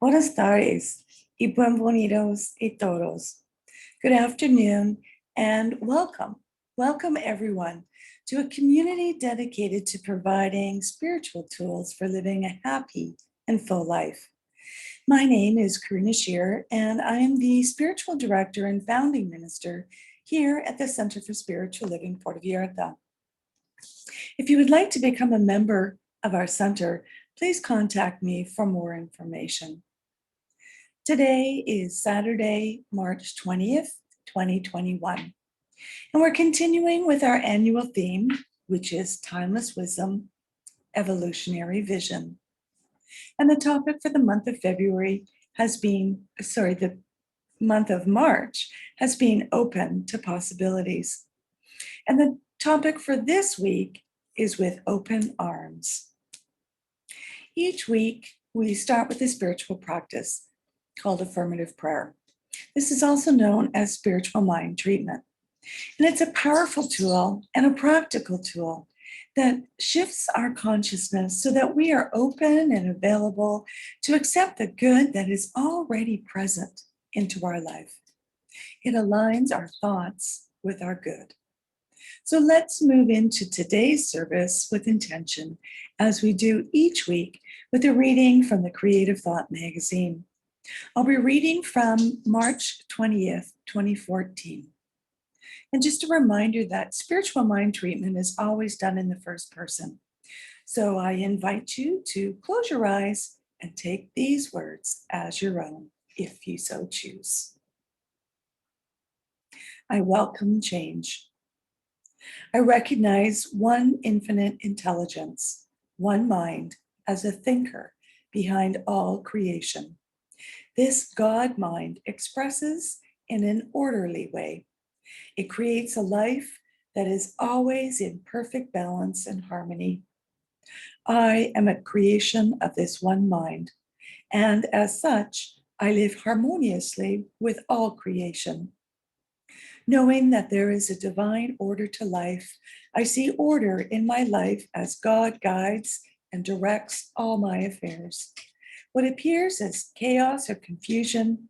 Buenas tardes y bienvenidos a todos. Good afternoon and welcome. Welcome everyone to a community dedicated to providing spiritual tools for living a happy and full life. My name is Karina Shear and I am the spiritual director and founding minister here at the Center for Spiritual Living Puerto Vallarta. If you would like to become a member of our center, please contact me for more information. Today is Saturday, March 20th, 2021, and we're continuing with our annual theme, which is Timeless Wisdom, Evolutionary Vision. And the topic for the month of the month of March has been open to possibilities. And the topic for this week is with open arms. Each week, we start with a spiritual practice called affirmative prayer. This is also known as spiritual mind treatment. And it's a powerful tool and a practical tool that shifts our consciousness so that we are open and available to accept the good that is already present into our life. It aligns our thoughts with our good. So let's move into today's service with intention, as we do each week with a reading from the Creative Thought magazine. I'll be reading from March 20th, 2014. And just a reminder that spiritual mind treatment is always done in the first person. So I invite you to close your eyes and take these words as your own, if you so choose. I welcome change. I recognize one infinite intelligence, one mind, as a thinker behind all creation. This God mind expresses in an orderly way. It creates a life that is always in perfect balance and harmony. I am a creation of this one mind, and as such, I live harmoniously with all creation. Knowing that there is a divine order to life, I see order in my life as God guides and directs all my affairs. What appears as chaos or confusion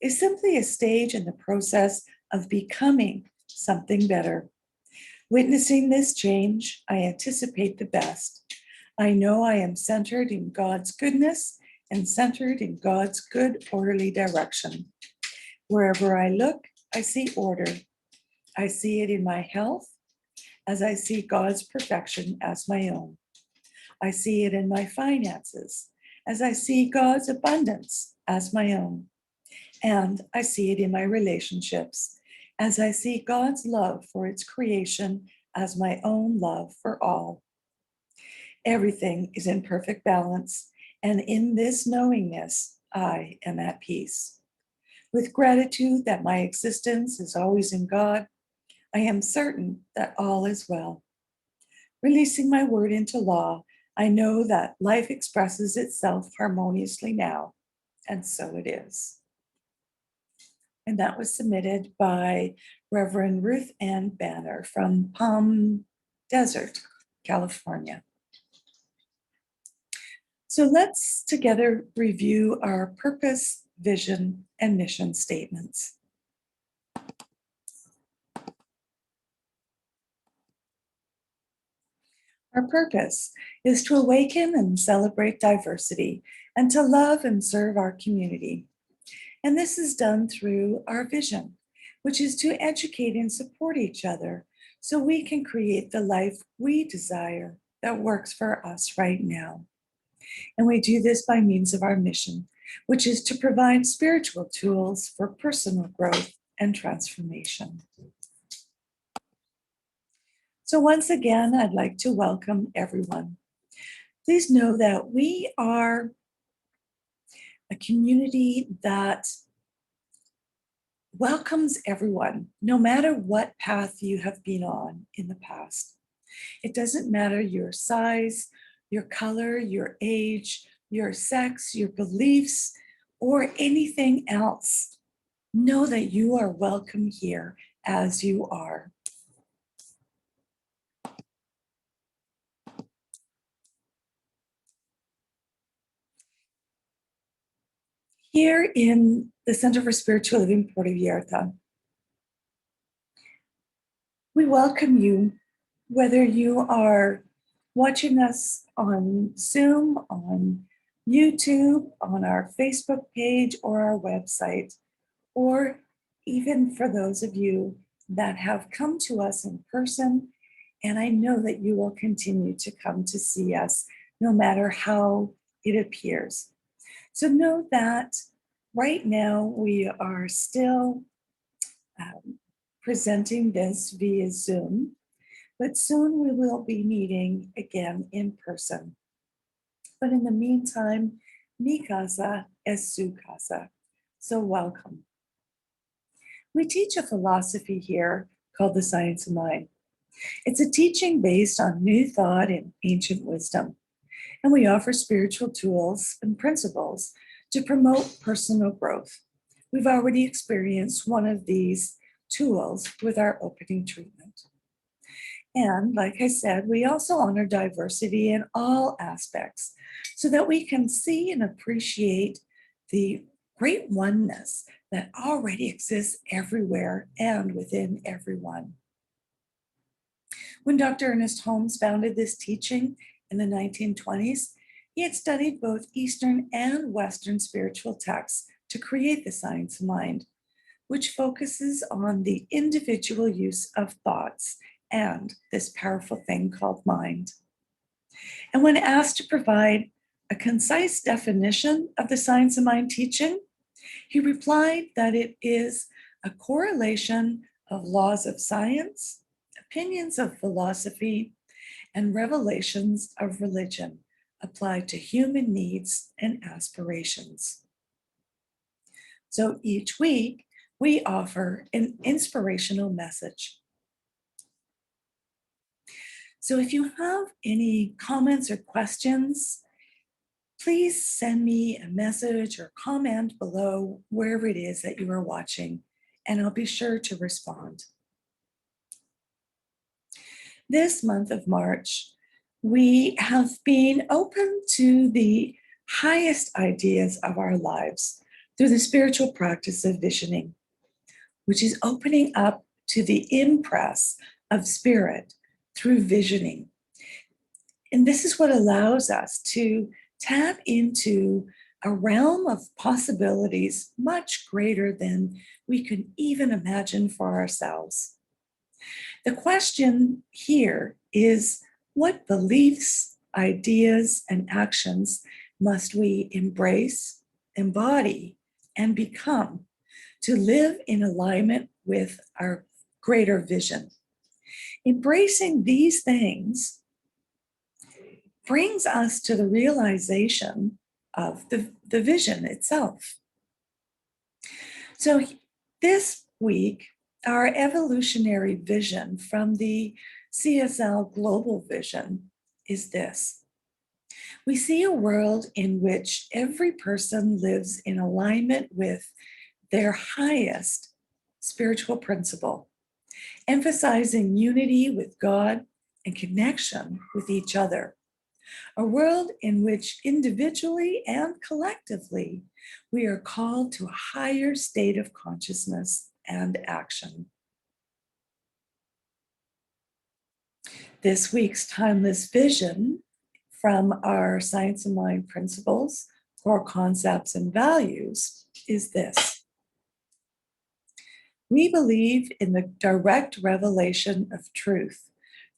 is simply a stage in the process of becoming something better. Witnessing this change, I anticipate the best. I know I am centered in God's goodness and centered in God's good, orderly direction. Wherever I look, I see order. I see it in my health as I see God's perfection as my own. I see it in my finances as I see God's abundance as my own. And I see it in my relationships as I see God's love for its creation as my own love for all. Everything is in perfect balance, and in this knowingness, I am at peace. With gratitude that my existence is always in God, I am certain that all is well. Releasing my word into law, I know that life expresses itself harmoniously now, and so it is. And that was submitted by Reverend Ruth Ann Banner from Palm Desert, California. So let's together review our purpose, vision, and mission statements. Our purpose is to awaken and celebrate diversity and to love and serve our community. And this is done through our vision, which is to educate and support each other so we can create the life we desire that works for us right now. And we do this by means of our mission, which is to provide spiritual tools for personal growth and transformation. So once again, I'd like to welcome everyone. Please know that we are a community that welcomes everyone, no matter what path you have been on in the past. It doesn't matter your size, your color, your age, your sex, your beliefs, or anything else. Know that you are welcome here as you are. Here in the Center for Spiritual Living Puerto Vallarta, we welcome you, whether you are watching us on Zoom, on YouTube, on our Facebook page, or our website, or even for those of you that have come to us in person. And I know that you will continue to come to see us no matter how it appears. So know that right now we are still presenting this via Zoom, but soon we will be meeting again in person. But in the meantime, mi casa es su casa. So welcome. We teach a philosophy here called the science of mind. It's a teaching based on new thought and ancient wisdom, and we offer spiritual tools and principles to promote personal growth. We've already experienced one of these tools with our opening treatment. And like I said, we also honor diversity in all aspects so that we can see and appreciate the great oneness that already exists everywhere and within everyone. When Dr. Ernest Holmes founded this teaching in the 1920s, he had studied both Eastern and Western spiritual texts to create the science of mind, which focuses on the individual use of thoughts and this powerful thing called mind. And when asked to provide a concise definition of the science of mind teaching, he replied that it is a correlation of laws of science, opinions of philosophy, and revelations of religion applied to human needs and aspirations. So each week, we offer an inspirational message. So if you have any comments or questions, please send me a message or comment below wherever it is that you are watching, and I'll be sure to respond. This month of March, we have been open to the highest ideas of our lives through the spiritual practice of visioning, which is opening up to the impress of spirit through visioning. And this is what allows us to tap into a realm of possibilities much greater than we could even imagine for ourselves. The question here is, what beliefs, ideas, and actions must we embrace, embody, and become to live in alignment with our greater vision? Embracing these things brings us to the realization of the vision itself. So this week, our evolutionary vision from the CSL Global Vision is this. We see a world in which every person lives in alignment with their highest spiritual principle, emphasizing unity with God and connection with each other. A world in which individually and collectively we are called to a higher state of consciousness and action. This week's timeless vision from our Science of Mind principles, core concepts, and values is this. We believe in the direct revelation of truth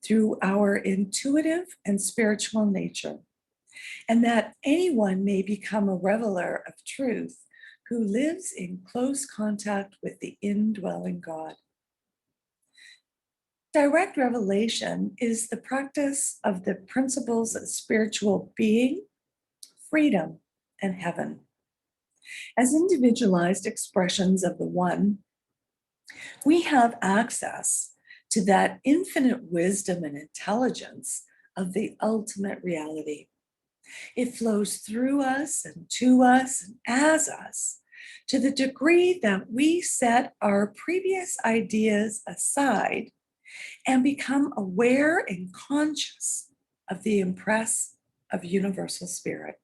through our intuitive and spiritual nature, and that anyone may become a reveler of truth who lives in close contact with the indwelling God. Direct revelation is the practice of the principles of spiritual being, freedom, and heaven. As individualized expressions of the One, we have access to that infinite wisdom and intelligence of the ultimate reality. It flows through us and to us and as us to the degree that we set our previous ideas aside and become aware and conscious of the impress of universal spirit.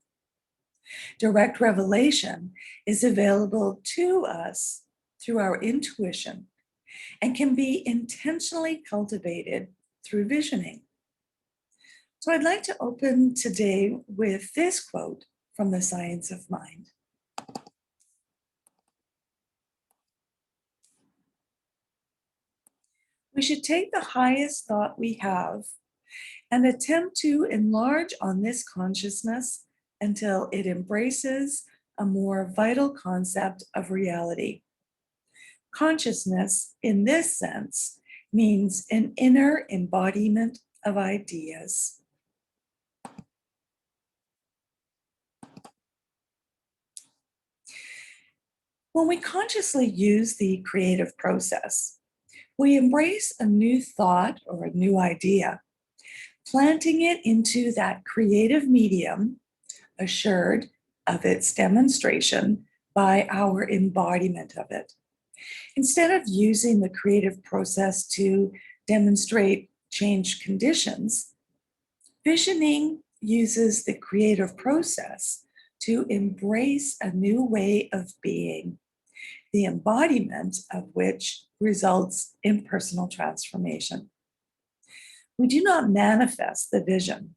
Direct revelation is available to us through our intuition and can be intentionally cultivated through visioning. So I'd like to open today with this quote from The Science of Mind. We should take the highest thought we have and attempt to enlarge on this consciousness until it embraces a more vital concept of reality. Consciousness, in this sense, means an inner embodiment of ideas. When we consciously use the creative process, we embrace a new thought or a new idea, planting it into that creative medium, assured of its demonstration by our embodiment of it. Instead of using the creative process to demonstrate changed conditions, visioning uses the creative process to embrace a new way of being, the embodiment of which results in personal transformation. We do not manifest the vision.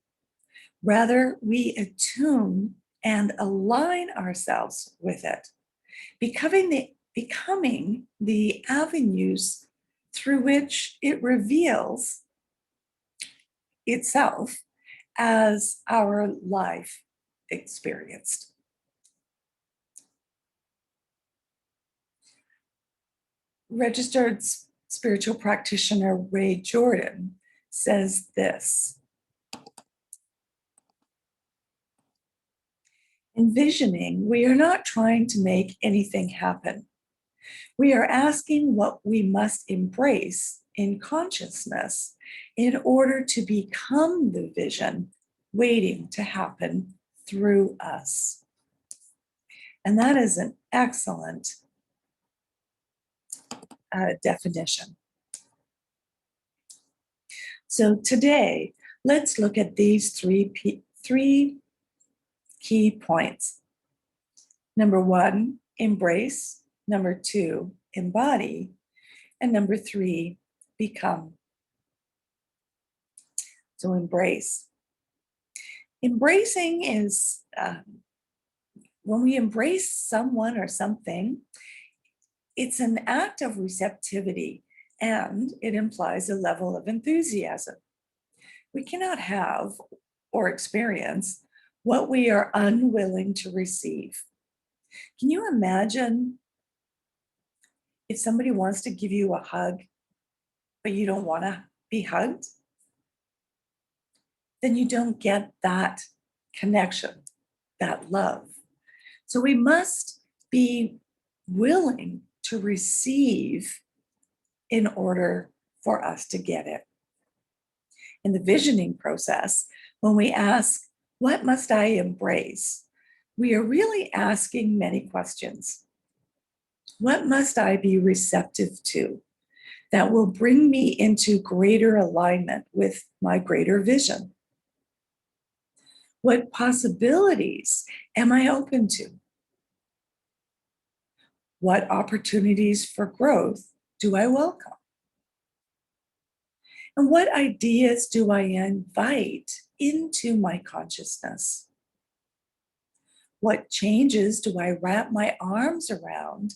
Rather, we attune and align ourselves with it, becoming the avenues through which it reveals itself as our life experienced. Registered spiritual practitioner Ray Jordan says this: in visioning, we are not trying to make anything happen. We are asking what we must embrace in consciousness in order to become the vision waiting to happen through us. And that is an excellent definition. So today, let's look at these three key points. Number one, embrace. Number two, embody. And number three, become. So embrace. Embracing is when we embrace someone or something, it's an act of receptivity and it implies a level of enthusiasm. We cannot have or experience what we are unwilling to receive. Can you imagine if somebody wants to give you a hug, but you don't want to be hugged? Then you don't get that connection, that love. So we must be willing to receive in order for us to get it. In the visioning process, when we ask, what must I embrace? We are really asking many questions. What must I be receptive to that will bring me into greater alignment with my greater vision? What possibilities am I open to? What opportunities for growth do I welcome? And what ideas do I invite into my consciousness? What changes do I wrap my arms around,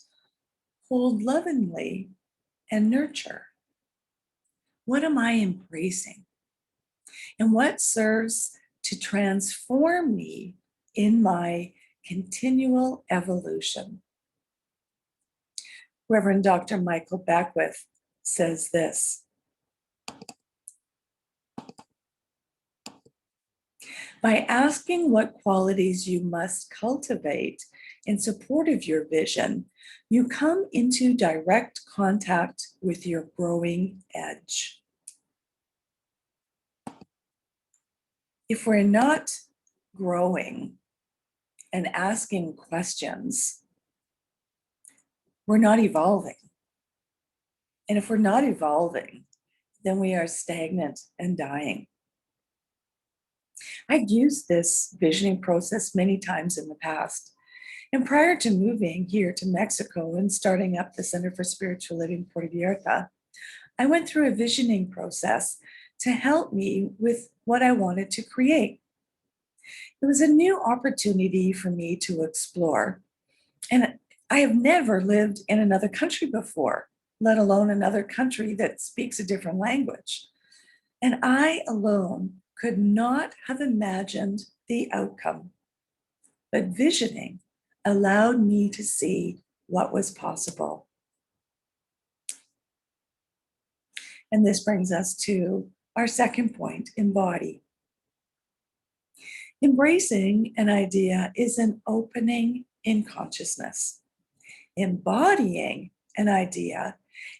hold lovingly, and nurture? What am I embracing? And what serves to transform me in my continual evolution? Reverend Dr. Michael Beckwith says this: by asking what qualities you must cultivate in support of your vision, you come into direct contact with your growing edge. If we're not growing and asking questions, we're not evolving. And if we're not evolving, then we are stagnant and dying. I've used this visioning process many times in the past. And prior to moving here to Mexico and starting up the Center for Spiritual Living Puerto Vallarta, I went through a visioning process to help me with what I wanted to create. It was a new opportunity for me to explore. And I have never lived in another country before, let alone another country that speaks a different language. And I alone could not have imagined the outcome. But visioning allowed me to see what was possible. And this brings us to our second point: embody. Embracing an idea is an opening in consciousness. Embodying an idea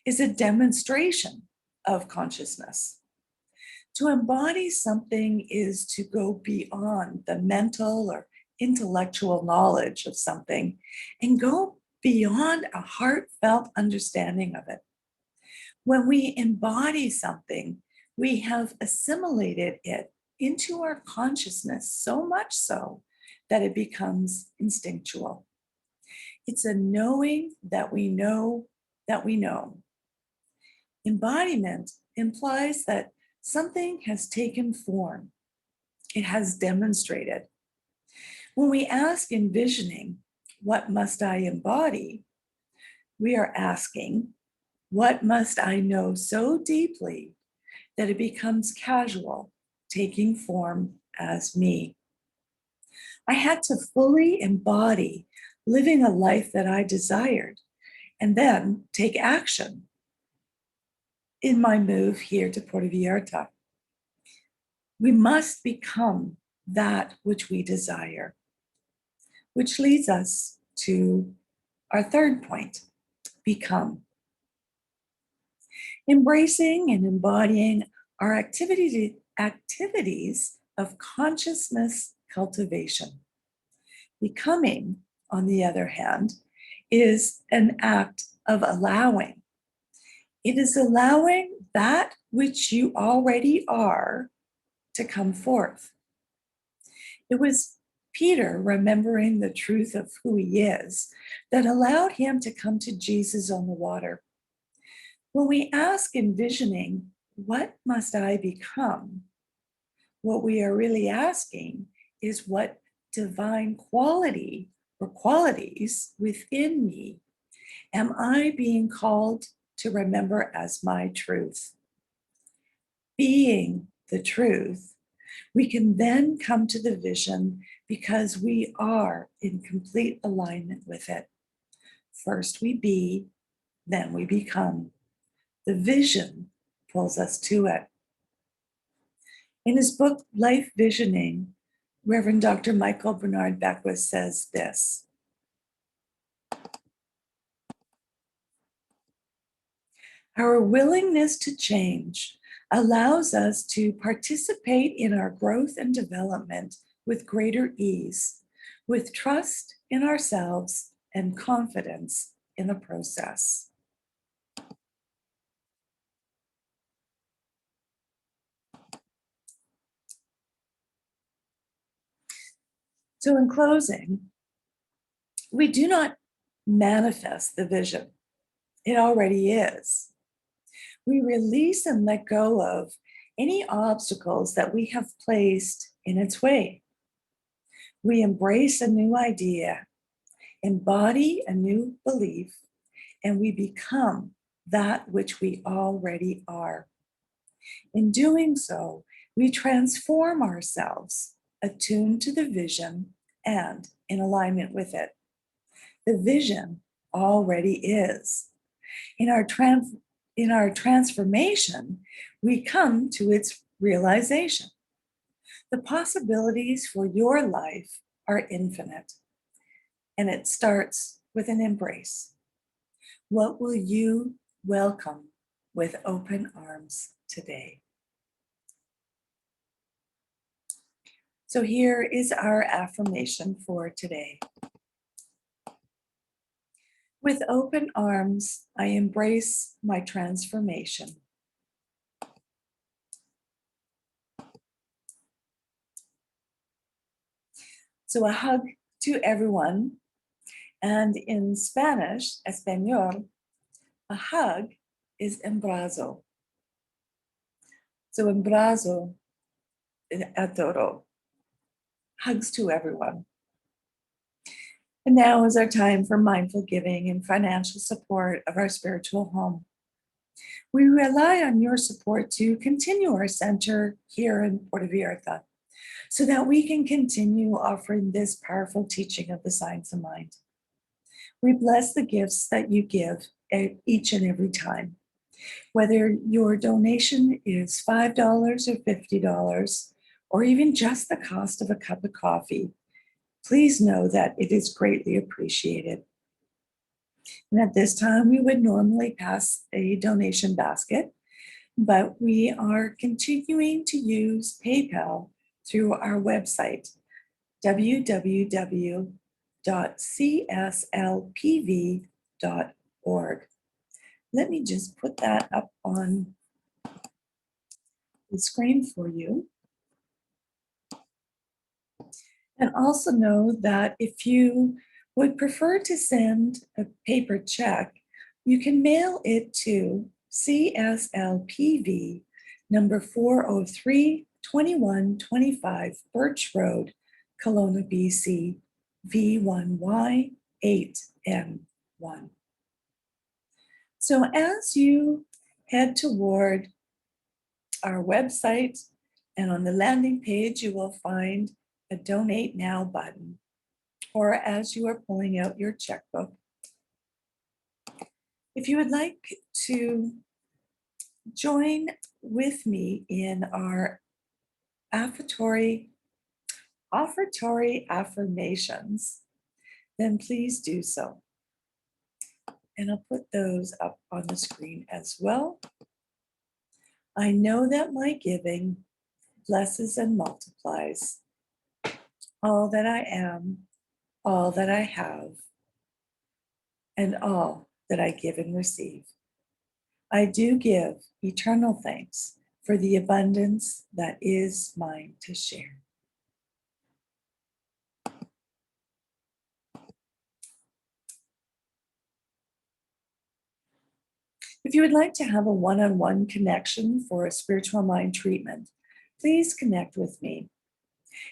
is a demonstration of consciousness. To embody something is to go beyond the mental or intellectual knowledge of something and go beyond a heartfelt understanding of it. When we embody something, we have assimilated it into our consciousness so much so that it becomes instinctual. It's a knowing that we know that we know. Embodiment implies that something has taken form, it has demonstrated. When we ask envisioning, what must I embody? We are asking, what must I know so deeply that it becomes casual, taking form as me? I had to fully embody living a life that I desired and then take action in my move here to Puerto Vallarta. We must become that which we desire, which leads us to our third point: become. Embracing and embodying are activities of consciousness cultivation. Becoming, on the other hand, is an act of allowing. It is allowing that which you already are to come forth. It was Peter remembering the truth of who he is that allowed him to come to Jesus on the water. When we ask envisioning, what must I become? What we are really asking is, what divine quality or qualities within me am I being called to remember as my truth? Being the truth, we can then come to the vision because we are in complete alignment with it. First we be, then we become. The vision pulls us to it. In his book, Life Visioning, Reverend Dr. Michael Bernard Beckwith says this: our willingness to change allows us to participate in our growth and development with greater ease, with trust in ourselves and confidence in the process. So, in closing, we do not manifest the vision, it already is. We release and let go of any obstacles that we have placed in its way. We embrace a new idea, embody a new belief, and we become that which we already are. In doing so, we transform ourselves, attuned to the vision and in alignment with it. The vision already is. In our transformation, we come to its realization. The possibilities for your life are infinite, and it starts with an embrace. What will you welcome with open arms today? So here is our affirmation for today. With open arms, I embrace my transformation. So a hug to everyone. And in Spanish, Espanol, a hug is embrazo. So embrazo a todo. Hugs to everyone. And now is our time for mindful giving and financial support of our spiritual home. We rely on your support to continue our center here in Puerto Vallarta so that we can continue offering this powerful teaching of the science of mind. We bless the gifts that you give each and every time. Whether your donation is $5 or $50, or even just the cost of a cup of coffee, please know that it is greatly appreciated. And at this time, we would normally pass a donation basket, but we are continuing to use PayPal through our website, www.cslpv.org. Let me just put that up on the screen for you. And also know that if you would prefer to send a paper check, you can mail it to CSLPV number 403 2125 Birch Road, Kelowna, BC, V1Y8M1. So as you head toward our website, and on the landing page, you will find a Donate Now button, or as you are pulling out your checkbook. If you would like to join with me in our offertory affirmations, then please do so. And I'll put those up on the screen as well. I know that my giving blesses and multiplies all that I am, all that I have, and all that I give and receive. I do give eternal thanks for the abundance that is mine to share. If you would like to have a one-on-one connection for a spiritual mind treatment, please connect with me.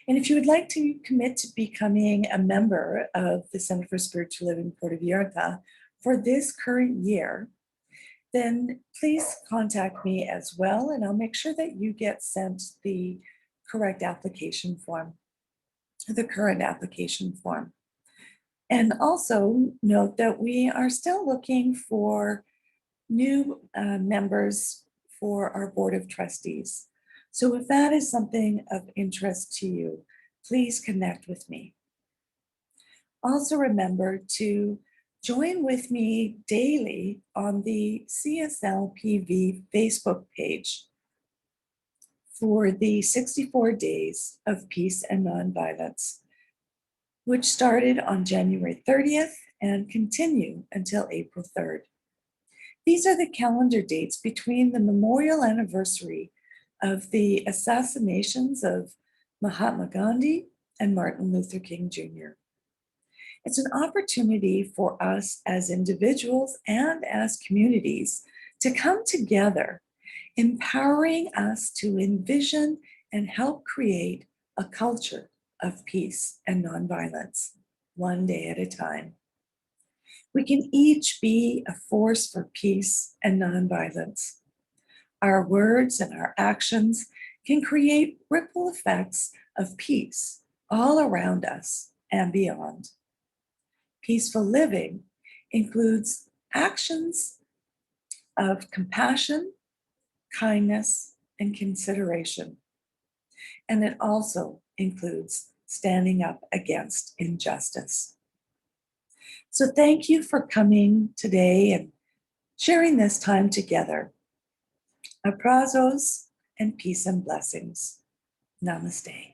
And if you would like to commit to becoming a member of the Center for Spiritual Living Puerto Vallarta for this current year, then please contact me as well, and I'll make sure that you get sent the correct application form, the current application form. And also note that we are still looking for new members for our Board of Trustees. So if that is something of interest to you, please connect with me. Also remember to join with me daily on the CSLPV Facebook page for the 64 Days of Peace and Nonviolence, which started on January 30th and continue until April 3rd. These are the calendar dates between the memorial anniversary of the assassinations of Mahatma Gandhi and Martin Luther King Jr. It's an opportunity for us as individuals and as communities to come together, empowering us to envision and help create a culture of peace and nonviolence, one day at a time. We can each be a force for peace and nonviolence. Our words and our actions can create ripple effects of peace all around us and beyond. Peaceful living includes actions of compassion, kindness, and consideration. And it also includes standing up against injustice. So thank you for coming today and sharing this time together. Abrazos and peace and blessings. Namaste.